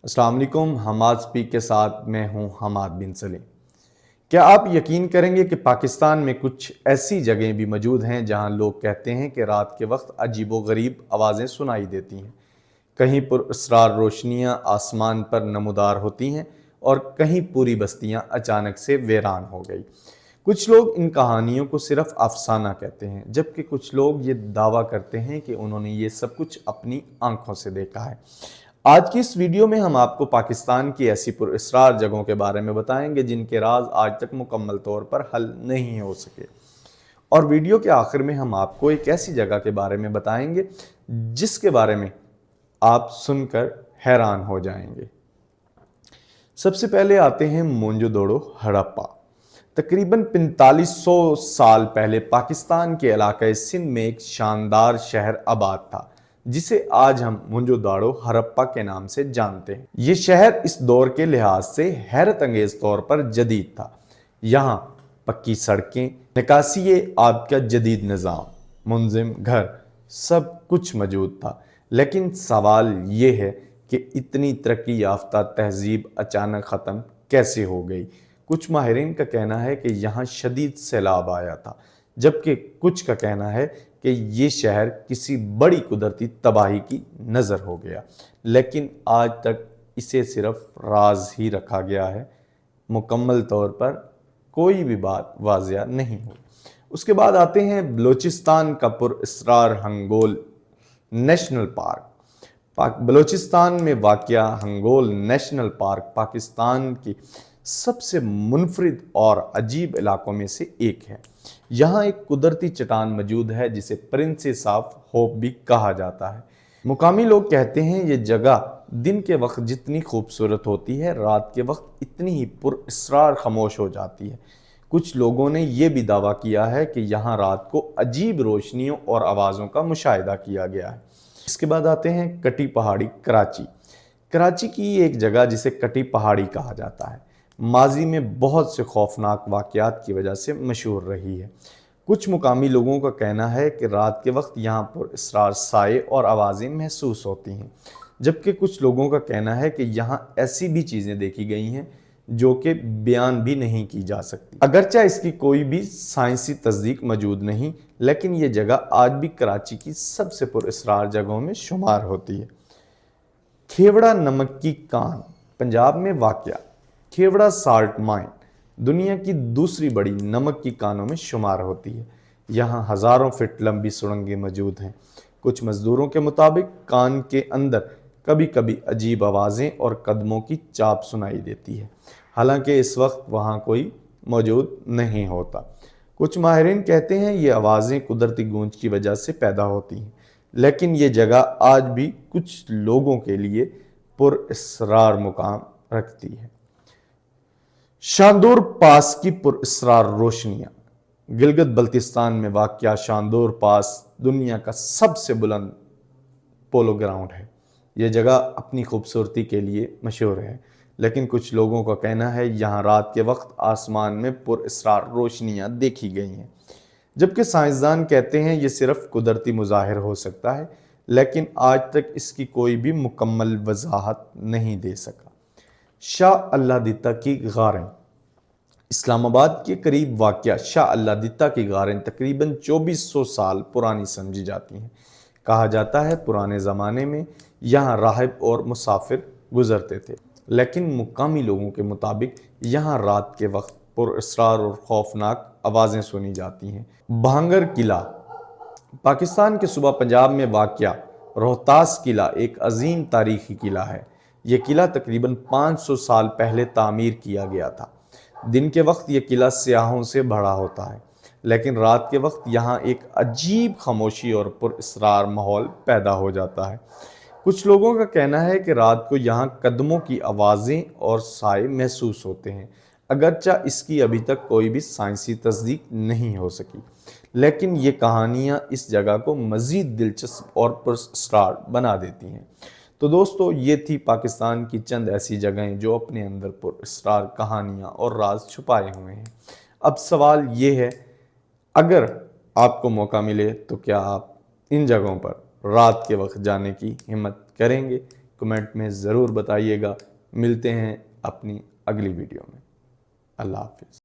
अस्सलाम वालेकुम। हमाद स्पीक के साथ मैं हूं हमाद बिन सलीम। क्या आप यकीन करेंगे कि पाकिस्तान में कुछ ऐसी जगहें भी मौजूद हैं जहां लोग कहते हैं कि रात के वक्त अजीबो गरीब आवाज़ें सुनाई देती हैं। कहीं पुरअसरार रोशनियां आसमान पर नमूदार होती हैं और कहीं पूरी बस्तियां अचानक से वीरान हो गई। कुछ लोग इन कहानियों को सिर्फ अफसाना कहते हैं, जबकि कुछ लोग ये दावा करते हैं कि उन्होंने ये सब कुछ अपनी आंखों से देखा है। आज की इस वीडियो में हम आपको पाकिस्तान की ऐसी पुरअसरार जगहों के बारे में बताएंगे जिनके राज आज तक मुकम्मल तौर पर हल नहीं हो सके। और वीडियो के आखिर में हम आपको एक ऐसी जगह के बारे में बताएंगे जिसके बारे में आप सुनकर हैरान हो जाएंगे। सबसे पहले आते हैं मोंजोदड़ो हड़प्पा। तकरीबन 4500 साल पहले पाकिस्तान के इलाके सिंध में एक शानदार शहर आबाद था जिसे आज हम मोंजोदड़ो हड़प्पा के नाम से जानते हैं। ये शहर इस दौर के लिहाज से हैरत अंगेज तौर पर जदीद था। यहाँ पक्की सड़कें, निकासी आब का जदीद निज़ाम, मुंजिम घर, सब कुछ मौजूद था। लेकिन सवाल ये है कि इतनी तरक्की याफ्ता तहजीब अचानक ख़त्म कैसे हो गई। कुछ माहिरीन का कहना है कि यहाँ शदीद सैलाब आया था, जबकि कुछ का कहना है कि ये शहर किसी बड़ी कुदरती तबाही की नज़र हो गया। लेकिन आज तक इसे सिर्फ राज ही रखा गया है, मुकम्मल तौर पर कोई भी बात वाज़िया नहीं हुई। उसके बाद आते हैं बलूचिस्तान का पुरअसरार हंगोल नेशनल पार्क। बलूचिस्तान में वाक़या हंगोल नेशनल पार्क पाकिस्तान की सबसे मुनफरिद और अजीब इलाकों में से एक है। यहाँ एक कुदरती चट्टान मौजूद है जिसे प्रिंसेस ऑफ होप भी कहा जाता है। मुकामी लोग कहते हैं ये जगह दिन के वक्त जितनी खूबसूरत होती है, रात के वक्त इतनी ही पुरअसरार खामोश हो जाती है। कुछ लोगों ने यह भी दावा किया है कि यहाँ रात को अजीब रोशनियों और आवाज़ों का मुशाहिदा किया गया है। इसके बाद आते हैं कटी पहाड़ी कराची। कराची की एक जगह जिसे कटी पहाड़ी कहा जाता है, माजी में बहुत से खौफनाक वाक़यात की वजह से मशहूर रही है। कुछ मुकामी लोगों का कहना है कि रात के वक्त यहाँ पुरअसरार साए और आवाज़ें महसूस होती हैं, जबकि कुछ लोगों का कहना है कि यहाँ ऐसी भी चीज़ें देखी गई हैं जो कि बयान भी नहीं की जा सकती। अगरचे इसकी कोई भी साइंसी तस्दीक मौजूद नहीं, लेकिन ये जगह आज भी कराची की सबसे पुरअसरार जगहों में शुमार होती है। खेवड़ा नमक की कान, पंजाब में वाक़या खेवड़ा साल्ट माइन दुनिया की दूसरी बड़ी नमक की कानों में शुमार होती है। यहाँ हज़ारों फीट लंबी सुरंगें मौजूद हैं। कुछ मज़दूरों के मुताबिक कान के अंदर कभी कभी अजीब आवाज़ें और कदमों की चाप सुनाई देती है, हालांकि इस वक्त वहाँ कोई मौजूद नहीं होता। कुछ माहिरीन कहते हैं ये आवाज़ें कुदरती गूंज की वजह से पैदा होती हैं, लेकिन ये जगह आज भी कुछ लोगों के लिए पुरअसरार मुकाम रखती है। शांदोर पास की पुरअसरार रोशनियाँ। गिलगित बल्तिस्तान में वाक़या शांदोर पास दुनिया का सबसे बुलंद पोलो ग्राउंड है। यह जगह अपनी खूबसूरती के लिए मशहूर है, लेकिन कुछ लोगों का कहना है यहाँ रात के वक्त आसमान में पुरअसरार रोशनियाँ देखी गई हैं, जबकि साइंसदान कहते हैं ये सिर्फ कुदरती मुज़ाहिर हो सकता है, लेकिन आज तक इसकी कोई भी मुकम्मल वजाहत नहीं दे सका। शाह अल्लादिता की गारें। इस्लामाबाद के करीब वाक़या शाह अल्लादिता की गारें तकरीबन 2400 साल पुरानी समझी जाती हैं। कहा जाता है पुराने ज़माने में यहाँ राहिब और मुसाफिर गुजरते थे, लेकिन मुकामी लोगों के मुताबिक यहाँ रात के वक्त पुरअसरार और खौफनाक आवाज़ें सुनी जाती हैं। भांगर किला। पाकिस्तान के सूबा पंजाब में वाक़या रोहतास किला एक अजीम तारीखी किला है। यह किला तकरीबन 500 साल पहले तामीर किया गया था। दिन के वक्त यह किला सियाहों से भरा होता है, लेकिन रात के वक्त यहाँ एक अजीब खामोशी और पुरअसरार माहौल पैदा हो जाता है। कुछ लोगों का कहना है कि रात को यहाँ कदमों की आवाज़ें और साए महसूस होते हैं, अगरचा इसकी अभी तक कोई भी साइंसी तस्दीक नहीं हो सकी, लेकिन ये कहानियाँ इस जगह को मज़ीद दिलचस्प और पुरअसरार बना देती हैं। तो दोस्तों, ये थी पाकिस्तान की चंद ऐसी जगहें जो अपने अंदर पुरअसरार कहानियाँ और राज छुपाए हुए हैं। अब सवाल ये है, अगर आपको मौका मिले तो क्या आप इन जगहों पर रात के वक्त जाने की हिम्मत करेंगे کمنٹ میں ضرور بتائیے گا۔ ملتے ہیں اپنی اگلی ویڈیو میں۔ اللہ حافظ۔